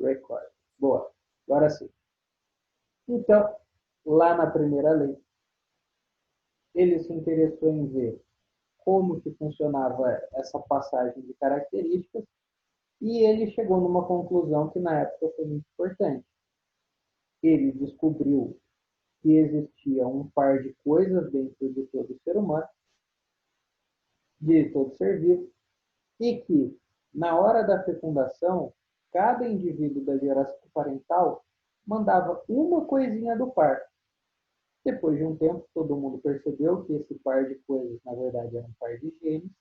record. Boa, agora sim. Então, lá na primeira lei, ele se interessou em ver como que funcionava essa passagem de características e ele chegou numa conclusão que na época foi muito importante. Ele descobriu que existia um par de coisas dentro de todo ser humano, de todo ser vivo, e que, na hora da fecundação, cada indivíduo da geração parental mandava uma coisinha do par. Depois de um tempo, todo mundo percebeu que esse par de coisas, na verdade, era um par de genes,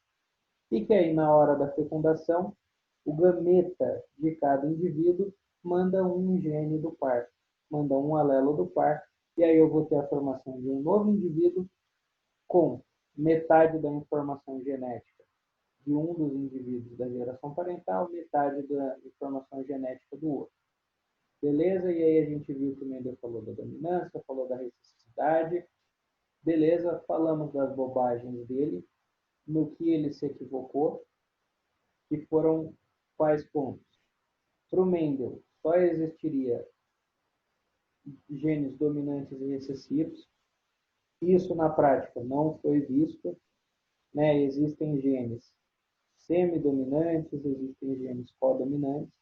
e que aí, na hora da fecundação, o gameta de cada indivíduo manda um gene do par, manda um alelo do par, e aí eu vou ter a formação de um novo indivíduo com metade da informação genética de um dos indivíduos da geração parental, metade da informação genética do outro. Beleza? E aí a gente viu que o Mendel falou da dominância, falou da recessividade. Beleza? Falamos das bobagens dele, no que ele se equivocou, que foram quais pontos? Para o Mendel, só existiria genes dominantes e recessivos. Isso, na prática, não foi visto. Né? Existem genes semidominantes, existem genes codominantes.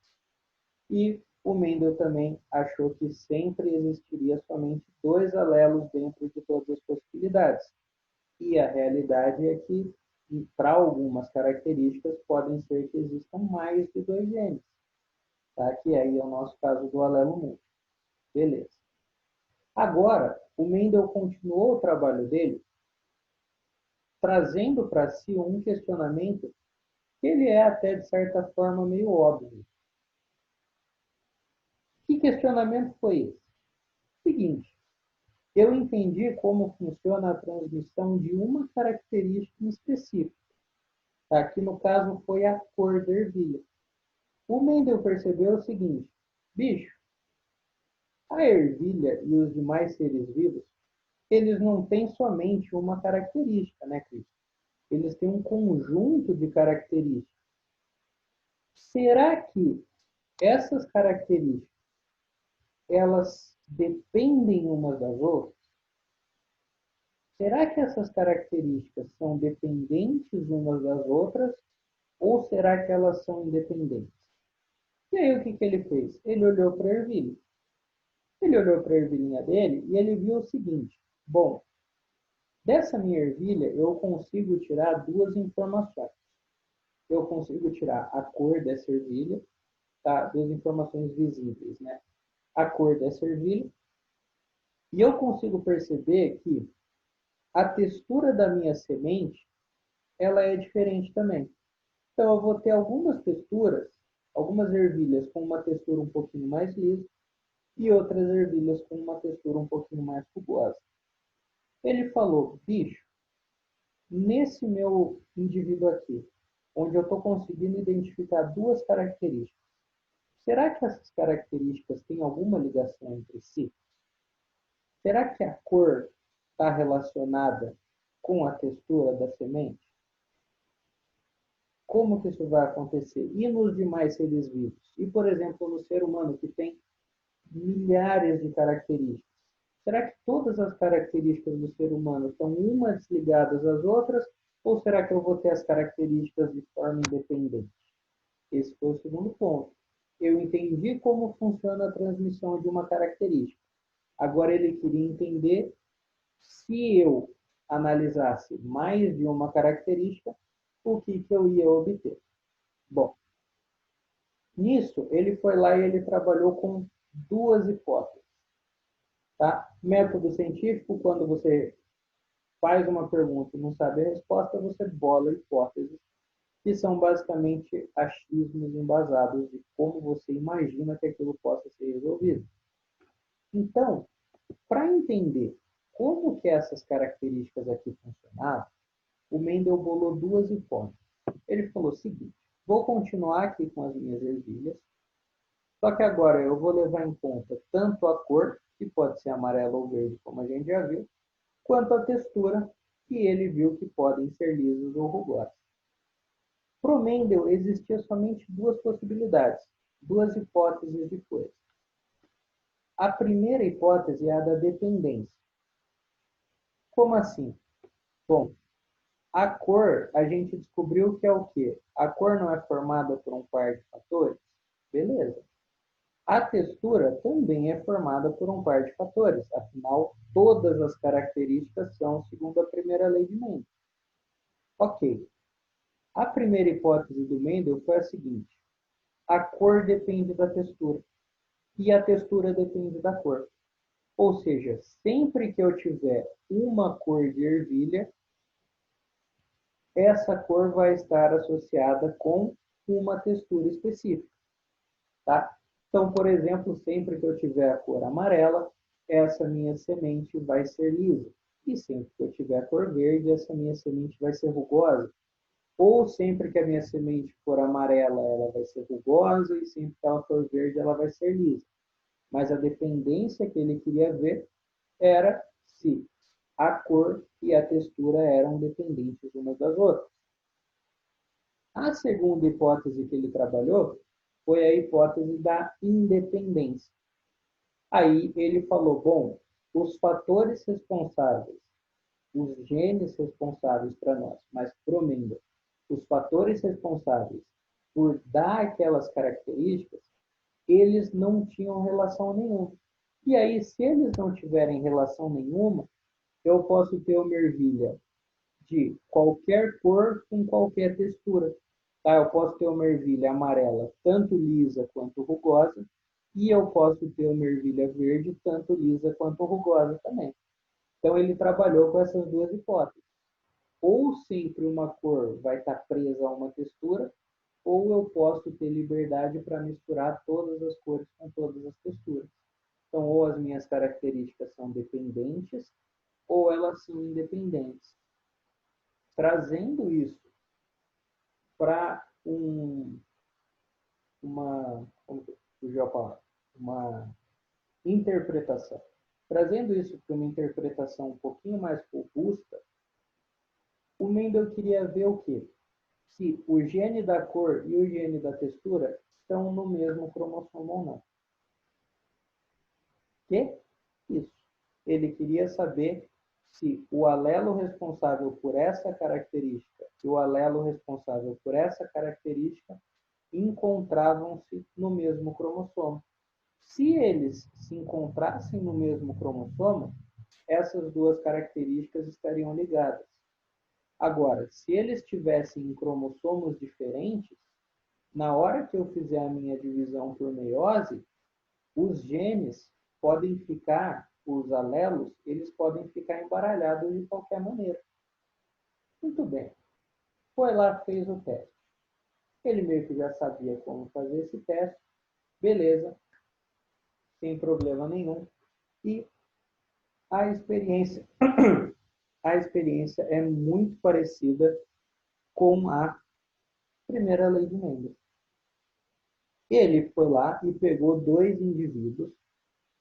E o Mendel também achou que sempre existiria somente dois alelos dentro de todas as possibilidades. E a realidade é que, para algumas características, podem ser que existam mais de dois genes. Tá? Que aí é o nosso caso do alelo múltiplo. Beleza. Agora, o Mendel continuou o trabalho dele trazendo para si um questionamento que ele é até, de certa forma, meio óbvio. Que questionamento foi esse? Seguinte, eu entendi como funciona a transmissão de uma característica específica. Aqui, no caso, foi a cor da ervilha. O Mendel percebeu o seguinte, bicho, a ervilha e os demais seres vivos, eles não têm somente uma característica, né, Cris? Eles têm um conjunto de características. Será que essas características, elas dependem umas das outras? Será que essas características são dependentes umas das outras ou será que elas são independentes? E aí o que ele fez? Ele olhou para a ervilha. Ele olhou para a ervilhinha dele e ele viu o seguinte, bom, dessa minha ervilha eu consigo tirar duas informações. Eu consigo tirar a cor dessa ervilha, tá? Duas informações visíveis, né? A cor dessa ervilha. E eu consigo perceber que a textura da minha semente, ela é diferente também. Então, eu vou ter algumas texturas, algumas ervilhas com uma textura um pouquinho mais lisa e outras ervilhas com uma textura um pouquinho mais rugosa. Ele falou, bicho, nesse meu indivíduo aqui, onde eu estou conseguindo identificar duas características, será que essas características têm alguma ligação entre si? Será que a cor está relacionada com a textura da semente? Como que isso vai acontecer? E nos demais seres vivos? E, por exemplo, no ser humano, que tem milhares de características. Será que todas as características do ser humano estão umas ligadas às outras? Ou será que eu vou ter as características de forma independente? Esse foi o segundo ponto. Eu entendi como funciona a transmissão de uma característica. Agora ele queria entender se eu analisasse mais de uma característica, o que eu ia obter. Bom, nisso ele foi lá e ele trabalhou com duas hipóteses. Tá? Método científico, quando você faz uma pergunta e não sabe a resposta, você bola hipóteses, que são basicamente achismos embasados de como você imagina que aquilo possa ser resolvido. Então, para entender como que essas características aqui funcionavam, o Mendel bolou duas hipóteses. Ele falou o seguinte, vou continuar aqui com as minhas ervilhas, só que agora eu vou levar em conta tanto a cor, que pode ser amarela ou verde, como a gente já viu, quanto a textura, que ele viu que podem ser lisos ou rugosos. Para o Mendel existia somente duas possibilidades. duas hipóteses de coisa. A primeira hipótese é a da dependência. Como assim? Bom, a cor, a gente descobriu que é o quê? A cor não é formada por um par de fatores? Beleza. A textura também é formada por um par de fatores. Afinal, todas as características são segundo a primeira lei de Mendel. Ok. A primeira hipótese do Mendel foi a seguinte. A cor depende da textura. E a textura depende da cor. Ou seja, sempre que eu tiver uma cor de ervilha, essa cor vai estar associada com uma textura específica. Tá? Então, por exemplo, sempre que eu tiver a cor amarela, essa minha semente vai ser lisa. E sempre que eu tiver a cor verde, essa minha semente vai ser rugosa. Ou sempre que a minha semente for amarela, ela vai ser rugosa, e sempre que ela for verde, ela vai ser lisa. Mas a dependência que ele queria ver era se a cor e a textura eram dependentes umas das outras. A segunda hipótese que ele trabalhou foi a hipótese da independência. Aí ele falou, bom, os fatores responsáveis, os genes responsáveis para nós, mas para o Mendel, os fatores responsáveis por dar aquelas características, eles não tinham relação nenhuma. E aí, se eles não tiverem relação nenhuma, eu posso ter uma ervilha de qualquer cor com qualquer textura. Tá? Eu posso ter uma ervilha amarela, tanto lisa quanto rugosa, e eu posso ter uma ervilha verde, tanto lisa quanto rugosa também. Então, ele trabalhou com essas duas hipóteses. Ou sempre uma cor vai estar presa a uma textura, ou eu posso ter liberdade para misturar todas as cores com todas as texturas. Então, ou as minhas características são dependentes, ou elas são independentes. Trazendo isso para uma interpretação. Trazendo isso para uma interpretação um pouquinho mais robusta, o Mendel queria ver o quê? Se o gene da cor e o gene da textura estão no mesmo cromossomo ou não. Que? Isso. Ele queria saber se o alelo responsável por essa característica e o alelo responsável por essa característica encontravam-se no mesmo cromossomo. Se eles se encontrassem no mesmo cromossomo, essas duas características estariam ligadas. Agora, se eles tivessem em cromossomos diferentes, na hora que eu fizer a minha divisão por meiose, os genes podem ficar, os alelos, eles podem ficar embaralhados de qualquer maneira. Muito bem. Foi lá, fez o teste. Ele meio que já sabia como fazer esse teste. Beleza. Sem problema nenhum. E a experiência, a experiência é muito parecida com a primeira lei de Mendel. Ele foi lá e pegou dois indivíduos,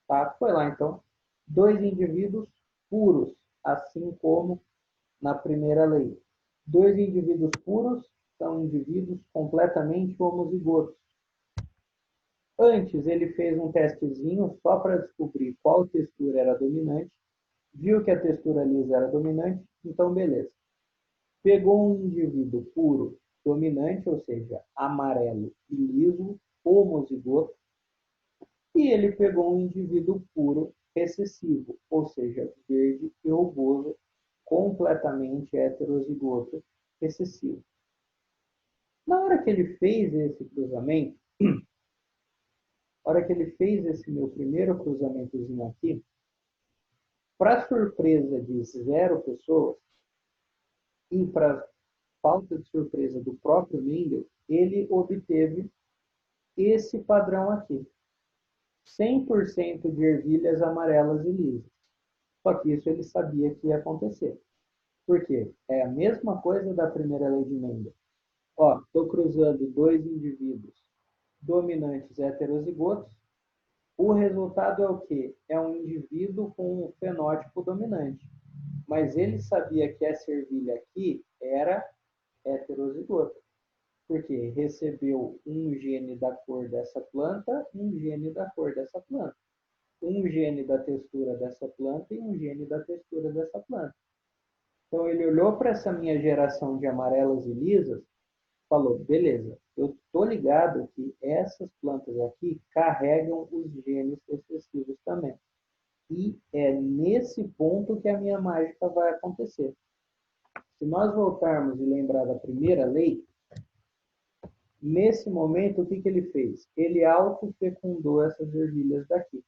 tá? Foi lá então, dois indivíduos puros, assim como na primeira lei. Dois indivíduos puros são indivíduos completamente homozigotos. Antes, ele fez um testezinho só para descobrir qual textura era dominante, viu que a textura lisa era dominante, então beleza. Pegou um indivíduo puro dominante, ou seja, amarelo e liso, homozigoto, e ele pegou um indivíduo puro recessivo, ou seja, verde e rugoso, completamente heterozigoto, recessivo. Na hora que ele fez esse cruzamento, na hora que ele fez esse meu primeiro cruzamentozinho aqui, para surpresa de 0 pessoas e para falta de surpresa do próprio Mendel, ele obteve esse padrão aqui. 100% de ervilhas amarelas e lisas. Só que isso ele sabia que ia acontecer. Por quê? É a mesma coisa da primeira lei de Mendel. Ó, estou cruzando dois indivíduos dominantes heterozigotos. O resultado é o quê? É um indivíduo com um fenótipo dominante. Mas ele sabia que essa ervilha aqui era heterozigota. Porque recebeu um gene da cor dessa planta, um gene da cor dessa planta. Um gene da textura dessa planta e um gene da textura dessa planta. Então ele olhou para essa minha geração de amarelas e lisas, falou, beleza, eu tô ligado que essas plantas aqui carregam os genes recessivos também. E é nesse ponto que a minha mágica vai acontecer. Se nós voltarmos e lembrar da primeira lei, nesse momento, o que ele fez? Ele autofecundou essas ervilhas daqui.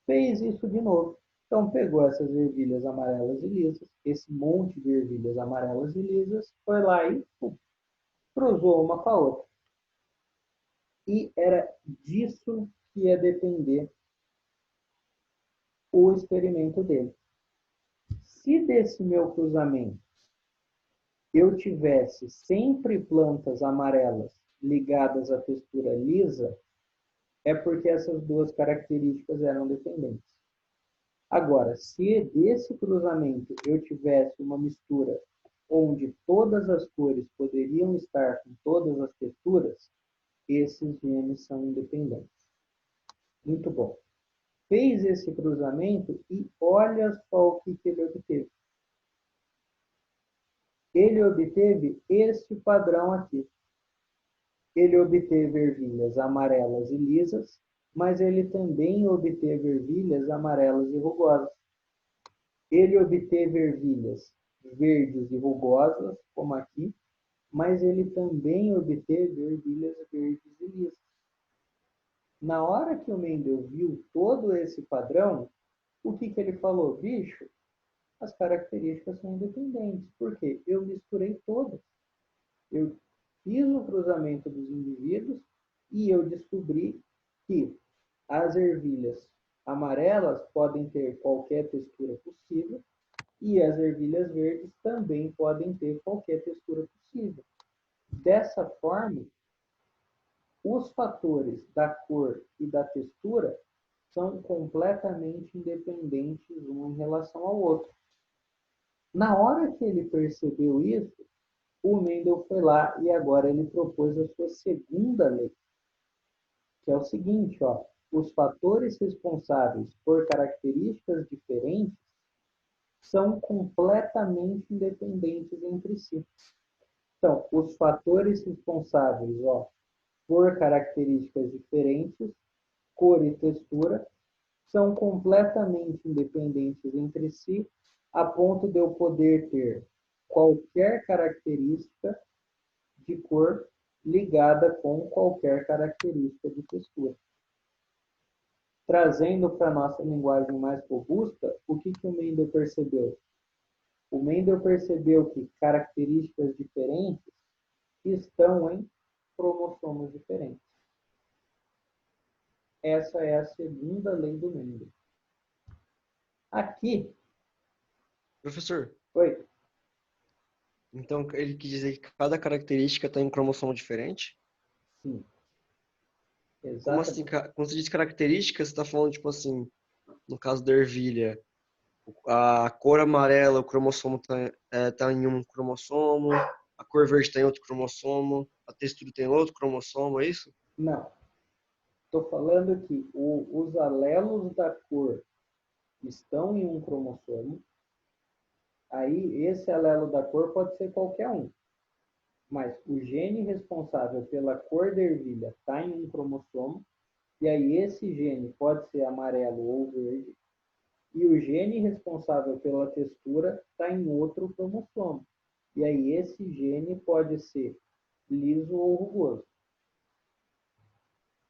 Fez isso de novo. Então, pegou essas ervilhas amarelas e lisas, esse monte de ervilhas amarelas e lisas, foi lá e cruzou uma com a outra. E era disso que ia depender o experimento dele. Se desse meu cruzamento eu tivesse sempre plantas amarelas ligadas à textura lisa, é porque essas duas características eram dependentes. Agora, se desse cruzamento eu tivesse uma mistura onde todas as cores poderiam estar com todas as texturas, esses genes são independentes. Muito bom. Fez esse cruzamento e olha só o que ele obteve. Ele obteve este padrão aqui. Ele obteve ervilhas amarelas e lisas, mas ele também obteve ervilhas amarelas e rugosas. Ele obteve ervilhas verdes e rugosas, como aqui, mas ele também obteve ervilhas verdes e lisas. Na hora que o Mendel viu todo esse padrão, o que ele falou? Bicho, as características são independentes. Por quê? Eu misturei todas. Eu fiz o cruzamento dos indivíduos e eu descobri que as ervilhas amarelas podem ter qualquer textura possível e as ervilhas verdes também podem ter qualquer textura possível. Dessa forma, os fatores da cor e da textura são completamente independentes um em relação ao outro. Na hora que ele percebeu isso, o Mendel foi lá e agora ele propôs a sua segunda lei, que é o seguinte, ó, os fatores responsáveis por características diferentes são completamente independentes entre si. Então, os fatores responsáveis, ó, por características diferentes, cor e textura, são completamente independentes entre si, a ponto de eu poder ter qualquer característica de cor ligada com qualquer característica de textura. Trazendo para a nossa linguagem mais robusta, o que o Mendel percebeu? O Mendel percebeu que características diferentes estão em cromossomos diferentes. Essa é a segunda lei do Mendel. Aqui. Professor, Oi. então ele quis dizer que cada característica tem um cromossomo diferente? Sim. Como assim? Exatamente. Quando você diz características, você está falando, tipo assim, no caso da ervilha, a cor amarela, o cromossomo tá em um cromossomo, a cor verde está em outro cromossomo, a textura tem outro cromossomo, é isso? Não. Estou falando que os alelos da cor estão em um cromossomo. Aí, esse alelo da cor pode ser qualquer um. Mas o gene responsável pela cor da ervilha está em um cromossomo. E aí, esse gene pode ser amarelo ou verde. E o gene responsável pela textura está em outro cromossomo. E aí, esse gene pode ser liso ou rugoso.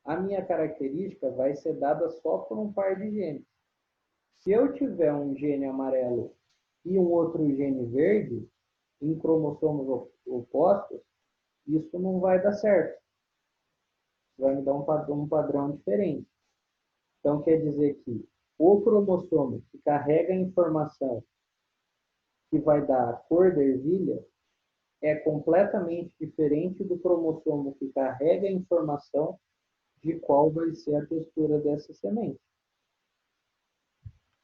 A minha característica vai ser dada só por um par de genes. Se eu tiver um gene amarelo e um outro gene verde, em cromossomos opostos, isso não vai dar certo. Vai me dar um padrão diferente. Então, quer dizer que o cromossomo que carrega a informação que vai dar a cor da ervilha é completamente diferente do cromossomo que carrega a informação de qual vai ser a textura dessa semente.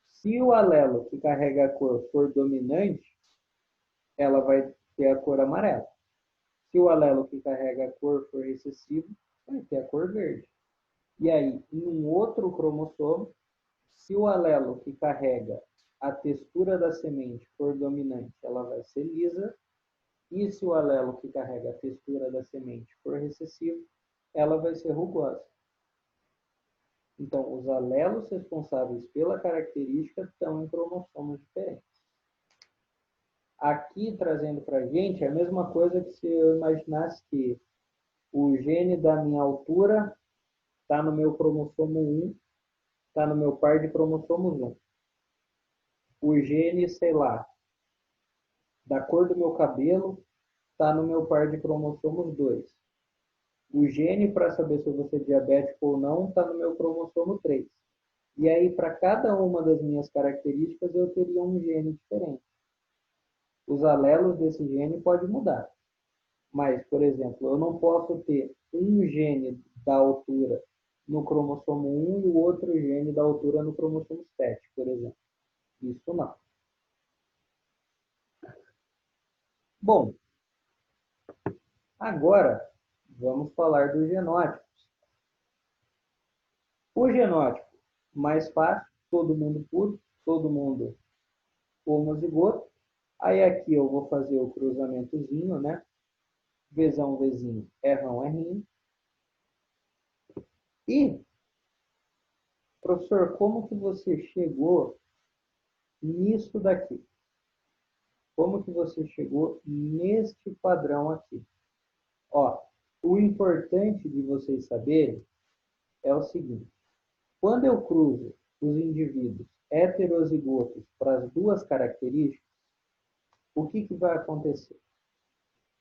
Se o alelo que carrega a cor for dominante, ela vai ter a cor amarela. Se o alelo que carrega a cor for recessivo, vai ter a cor verde. E aí, em um outro cromossomo, se o alelo que carrega a textura da semente for dominante, ela vai ser lisa. E se o alelo que carrega a textura da semente for recessivo, ela vai ser rugosa. Então, os alelos responsáveis pela característica estão em cromossomos diferentes. Aqui, trazendo para a gente, é a mesma coisa que se eu imaginasse que o gene da minha altura está no meu cromossomo 1, está no meu par de cromossomos 1. O gene, sei lá, da cor do meu cabelo está no meu par de cromossomos 2. O gene para saber se eu vou ser diabético ou não está no meu cromossomo 3. E aí, para cada uma das minhas características, eu teria um gene diferente. Os alelos desse gene podem mudar. Mas, por exemplo, eu não posso ter um gene da altura no cromossomo 1 e o outro gene da altura no cromossomo 7, por exemplo. Isso não. Bom, agora vamos falar dos genótipos. O genótipo mais fácil, todo mundo puro, todo mundo homozigoto. Aí aqui eu vou fazer o cruzamentozinho, né? Vzão, Vzinho, Rrão, Rrinho. E, professor, como que você chegou nisso daqui? Como que você chegou neste padrão aqui? Ó, o importante de vocês saberem é o seguinte. Quando eu cruzo os indivíduos heterozigotos para as duas características, o que vai acontecer?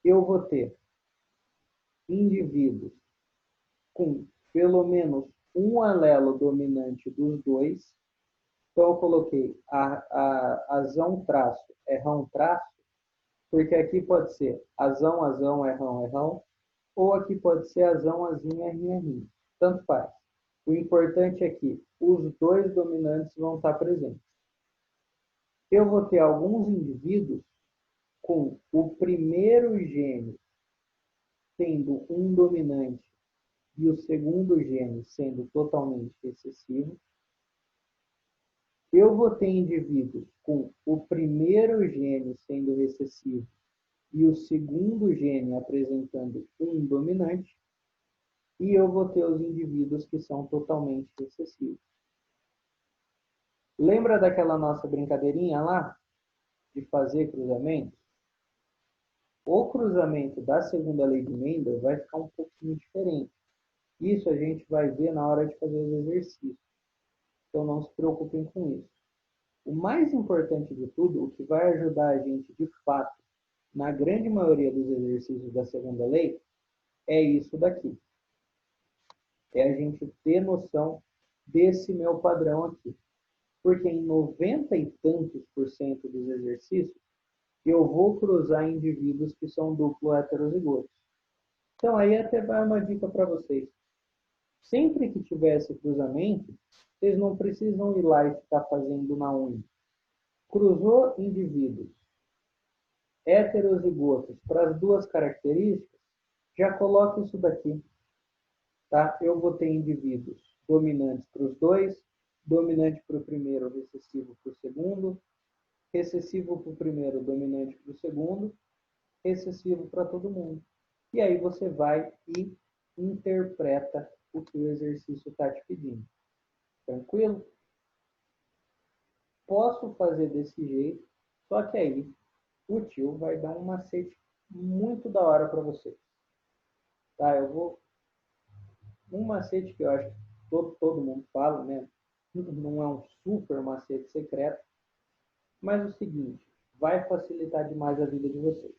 Eu vou ter indivíduos com pelo menos um alelo dominante dos dois. Então, eu coloquei azão traço, Rrão traço, porque aqui pode ser azão, azão, Rrão, Rrão, ou aqui pode ser azão, azinho, Rrinho, Rrinho. Tanto faz. O importante é que os dois dominantes vão estar presentes. Eu vou ter alguns indivíduos com o primeiro gene sendo um dominante e o segundo gene sendo totalmente recessivo. Eu vou ter indivíduos com o primeiro gene sendo recessivo e o segundo gene apresentando um dominante. E eu vou ter os indivíduos que são totalmente recessivos. Lembra daquela nossa brincadeirinha lá? De fazer cruzamentos? O cruzamento da segunda lei de Mendel vai ficar um pouquinho diferente. Isso a gente vai ver na hora de fazer os exercícios. Então não se preocupem com isso. O mais importante de tudo, o que vai ajudar a gente de fato, na grande maioria dos exercícios da segunda lei, é isso daqui. É a gente ter noção desse meu padrão aqui. Porque em 90 e tantos por cento dos exercícios, eu vou cruzar indivíduos que são duplo heterozigotos. Então, aí até vai uma dica para vocês. Sempre que tiver esse cruzamento, vocês não precisam ir lá e ficar fazendo na unha. Cruzou indivíduos heterozigotos para as duas características, já coloca isso daqui. Tá? Eu vou ter indivíduos dominantes para os dois, dominante para o primeiro, recessivo para o segundo, recessivo para o primeiro, dominante para o segundo, recessivo para todo mundo. E aí você vai e interpreta o que o exercício está te pedindo. Tranquilo? Posso fazer desse jeito, só que aí o tio vai dar um macete muito da hora para você. Tá? Eu vou... Um macete que eu acho que todo mundo fala, né? Não é um super macete secreto, mas o seguinte, vai facilitar demais a vida de vocês.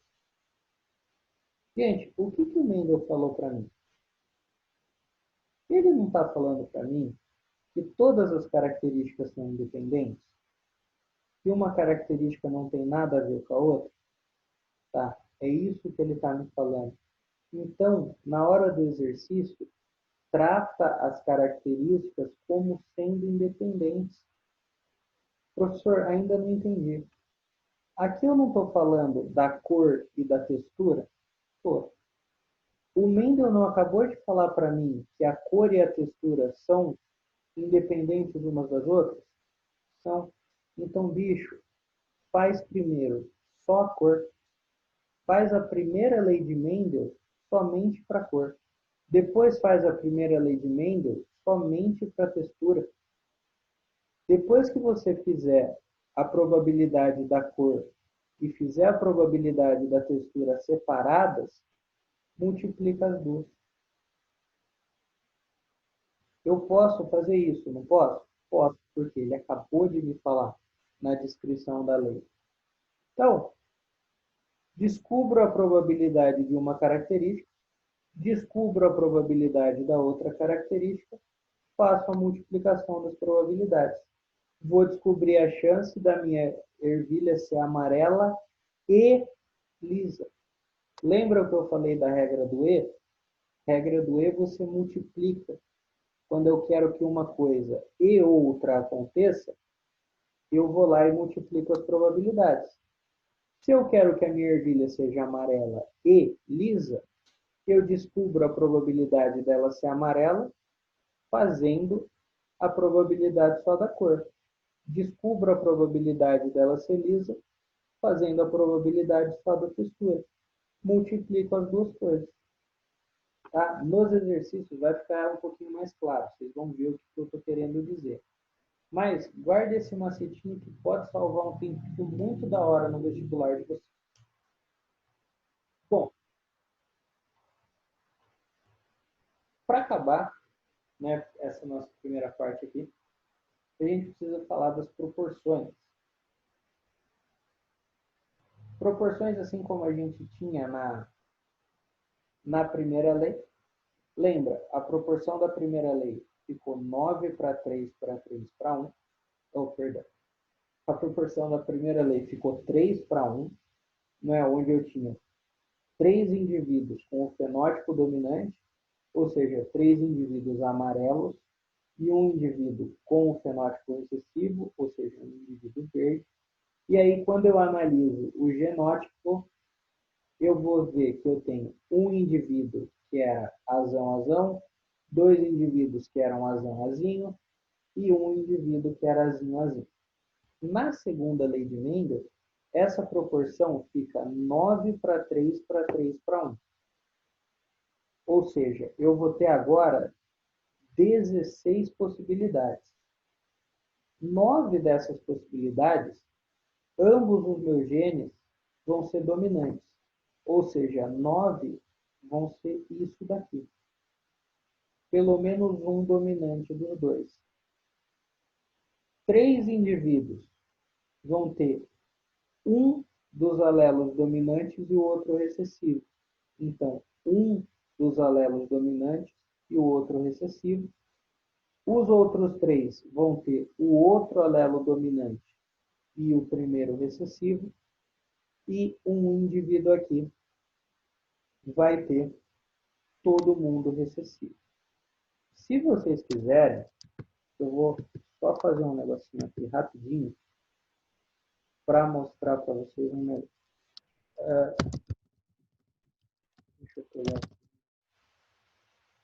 Gente, o que o Mendel falou para mim? Ele não está falando para mim que todas as características são independentes? Que uma característica não tem nada a ver com a outra? Tá? É isso que ele está me falando. Então, na hora do exercício, trata as características como sendo independentes. Professor, ainda não entendi. Aqui eu não estou falando da cor e da textura? Pô, O Mendel não acabou de falar para mim que a cor e a textura são independentes umas das outras? São. Então, bicho, faz primeiro só a cor. Faz a primeira lei de Mendel somente para a cor. Depois faz a primeira lei de Mendel somente para a textura. Depois que você fizer a probabilidade da cor e fizer a probabilidade da textura separadas, multiplica as duas. Eu posso fazer isso, não posso? Posso, porque ele acabou de me falar na descrição da lei. Então, descubro a probabilidade de uma característica, descubro a probabilidade da outra característica, faço a multiplicação das probabilidades. Vou descobrir a chance da minha ervilha ser amarela e lisa. Lembra o que eu falei da regra do E? Regra do E você multiplica. Quando eu quero que uma coisa e outra aconteça, eu vou lá e multiplico as probabilidades. Se eu quero que a minha ervilha seja amarela e lisa, eu descubro a probabilidade dela ser amarela fazendo a probabilidade só da cor. Descubro a probabilidade dela ser lisa fazendo a probabilidade só da textura. Multiplico as duas coisas. Tá? Nos exercícios vai ficar um pouquinho mais claro. Vocês vão ver o que eu estou querendo dizer. Mas guarde esse macetinho que pode salvar um tempinho muito da hora no vestibular de vocês. Bom, para acabar, né, essa nossa primeira parte aqui, a gente precisa falar das proporções. Proporções assim como a gente tinha na primeira lei. Lembra, a proporção da primeira lei ficou 9 para 3 para 3 para 1. Oh, perdão. A proporção da primeira lei ficou 3 para 1, né, onde eu tinha 3 indivíduos com o fenótipo dominante, ou seja, 3 indivíduos amarelos, e um indivíduo com o fenótipo recessivo, ou seja, um indivíduo verde. E aí, quando eu analiso o genótipo, eu vou ver que eu tenho um indivíduo que era azão-azão, 2 indivíduos que eram azão-azinho e um indivíduo que era azinho-azinho. Na segunda lei de Mendel, essa proporção fica 9 para 3 para 3 para 1. Ou seja, eu vou ter agora 16 possibilidades. 9 dessas possibilidades, ambos os meus genes vão ser dominantes. Ou seja, 9 vão ser isso daqui. Pelo menos um dominante dos dois. 3 indivíduos vão ter um dos alelos dominantes e o outro recessivo. Então, um dos alelos dominantes e o outro recessivo. Os outros 3 vão ter o outro alelo dominante e o primeiro recessivo. E um indivíduo aqui vai ter todo mundo recessivo. Se vocês quiserem, eu vou só fazer um negocinho aqui rapidinho para mostrar para vocês um negócio. Deixa eu pegar aqui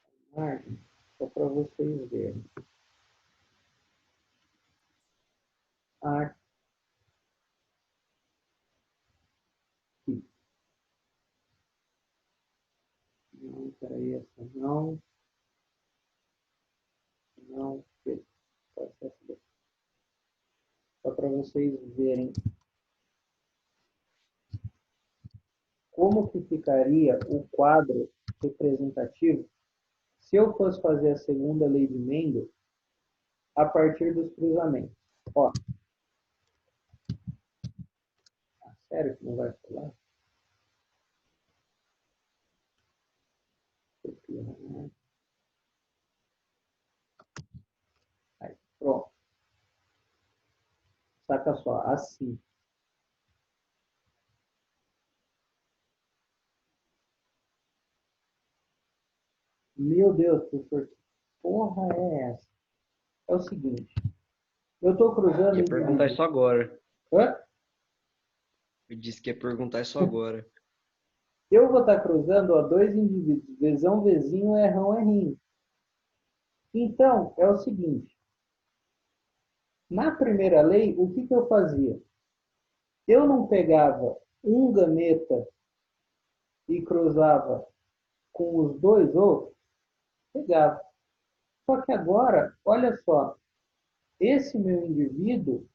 a imagem só para vocês verem. Aqui. Não, peraí, essa não. Não, só para vocês verem como que ficaria o quadro representativo se eu fosse fazer a segunda lei de Mendel a partir dos cruzamentos. Ó, sério que não vai falar? Aí, pronto. Saca só, assim. Meu Deus, professor, que porra é essa? É o seguinte, eu estou cruzando... Ia perguntar isso agora. Hã? Eu disse que ia perguntar isso agora. Eu vou estar cruzando ó, dois indivíduos, Vzão, Vzinho, Rão, Rinho. Então, é o seguinte. Na primeira lei, o que eu fazia? Eu não pegava um gameta e cruzava com os dois outros? Pegava. Só que agora, olha só, esse meu indivíduo,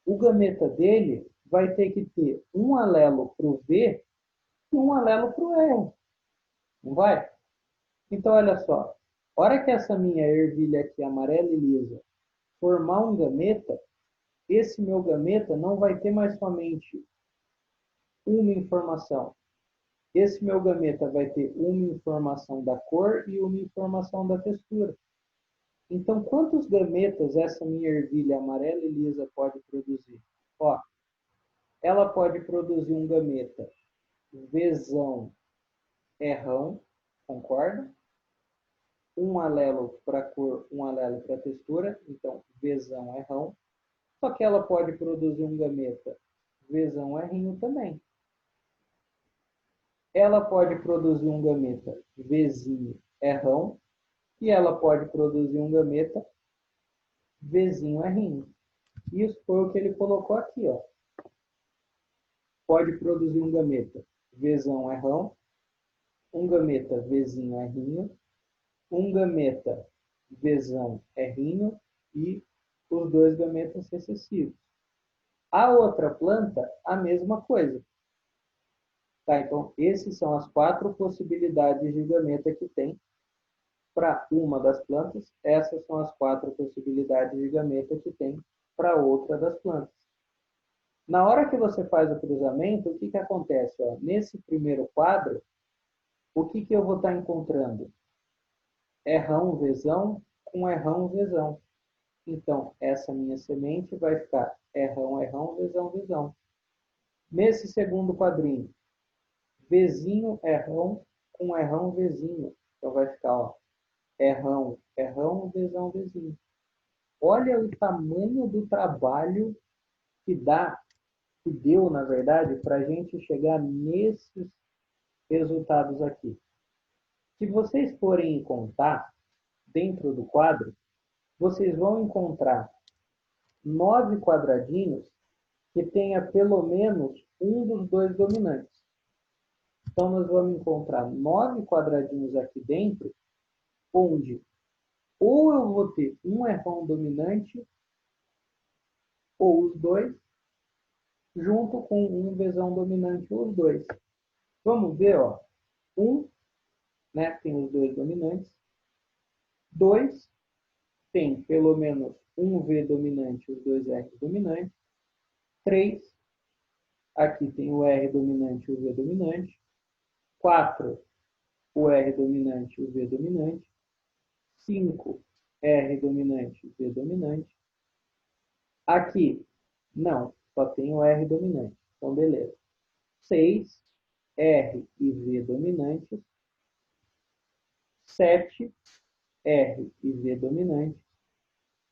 o gameta dele vai ter que ter um alelo para o V e um alelo para o R. Não vai? Então, olha só. A hora que essa minha ervilha aqui, amarela e lisa, formar um gameta, esse meu gameta não vai ter mais somente uma informação. Esse meu gameta vai ter uma informação da cor e uma informação da textura. Então, quantos gametas essa minha ervilha amarela e lisa pode produzir? Ó, ela pode produzir um gameta Vzão, Rão, concorda? Um alelo para cor, um alelo para textura, então Vzão, Rão. Só que ela pode produzir um gameta Vzão, Rinho também. Ela pode produzir um gameta Vzinho, Rão, e ela pode produzir um gameta Vzinho, Rinho. Isso foi o que ele colocou aqui, ó. Pode produzir um gameta Vzão, Rão, um gameta Vzinho, Rinho, um gameta Vzão, Rinho e os dois gametas recessivos. A outra planta, a mesma coisa. Tá, então, essas são as 4 possibilidades de gameta que tem para uma das plantas. Essas são as 4 possibilidades de gameta que tem para outra das plantas. Na hora que você faz o cruzamento, o que acontece? Ó? Nesse primeiro quadro, o que eu vou estar encontrando? Rão, Vzão com Rão, Vzão. Então, essa minha semente vai ficar Rão, Vzão, Vzão. Nesse segundo quadrinho, Vzinho, Rão com Rão, Vzinho. Então, vai ficar, ó, Rão, Vzão, Vzinho. Olha o tamanho do trabalho que deu, na verdade, para a gente chegar nesses resultados aqui. Se vocês forem contar, dentro do quadro, vocês vão encontrar 9 quadradinhos que tenha pelo menos um dos dois dominantes. Então, nós vamos encontrar 9 quadradinhos aqui dentro, onde ou eu vou ter um Rão dominante, ou os dois, junto com um Vzão dominante, ou os dois. Vamos ver, ó. Né, tem os dois dominantes. 2, tem pelo menos um V dominante e os dois R dominantes. 3, aqui tem o R dominante e o V dominante. 4, o R dominante e o V dominante. 5, R dominante e V dominante. Aqui, não, só tem o R dominante. Então, beleza. 6, R e V dominantes. 7, R e V dominante.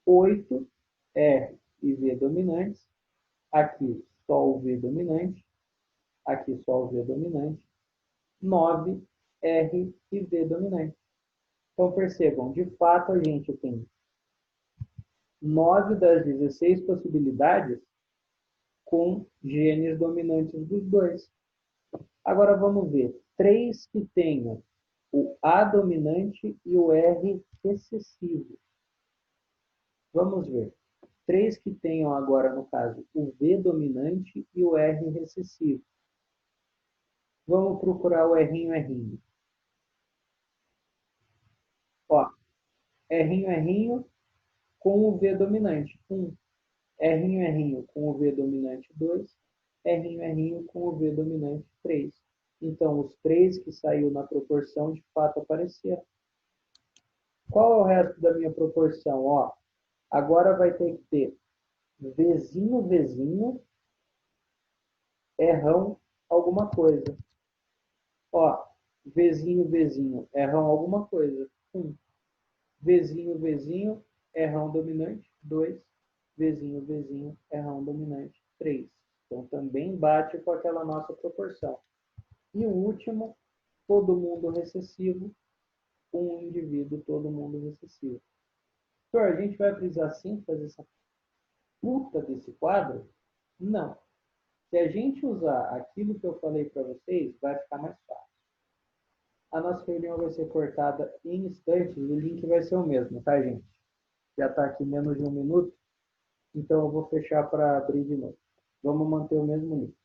8, R e V dominantes. Aqui, só o V dominante. Aqui, só o V dominante. 9, R e V dominante. Então, percebam, de fato, a gente tem 9 das 16 possibilidades com genes dominantes dos dois. Agora, vamos ver. 3 que tenham o A dominante e o R recessivo. Vamos ver. 3 que tenham agora, no caso, o V dominante e o R recessivo. Vamos procurar o R'inho. Ó, R'inho com o V dominante, 1. R'inho com o V dominante, 2. R'inho com o V dominante, 3. Então, os 3 que saiu na proporção, de fato, apareceram. Qual é o resto da minha proporção? Ó, agora vai ter que ter Vzinho, Rão, alguma coisa. Ó, Vzinho, Rão, alguma coisa. 1. Vzinho, Rão dominante. 2. Vzinho, Rão dominante. 3. Então, também bate com aquela nossa proporção. E o último, todo mundo recessivo, um indivíduo, todo mundo recessivo. Então, a gente vai precisar sim fazer essa puta desse quadro? Não. Se a gente usar aquilo que eu falei para vocês, vai ficar mais fácil. A nossa reunião vai ser cortada em instantes, o link vai ser o mesmo, tá, gente? Já está aqui menos de 1 minuto, então eu vou fechar para abrir de novo. Vamos manter o mesmo link.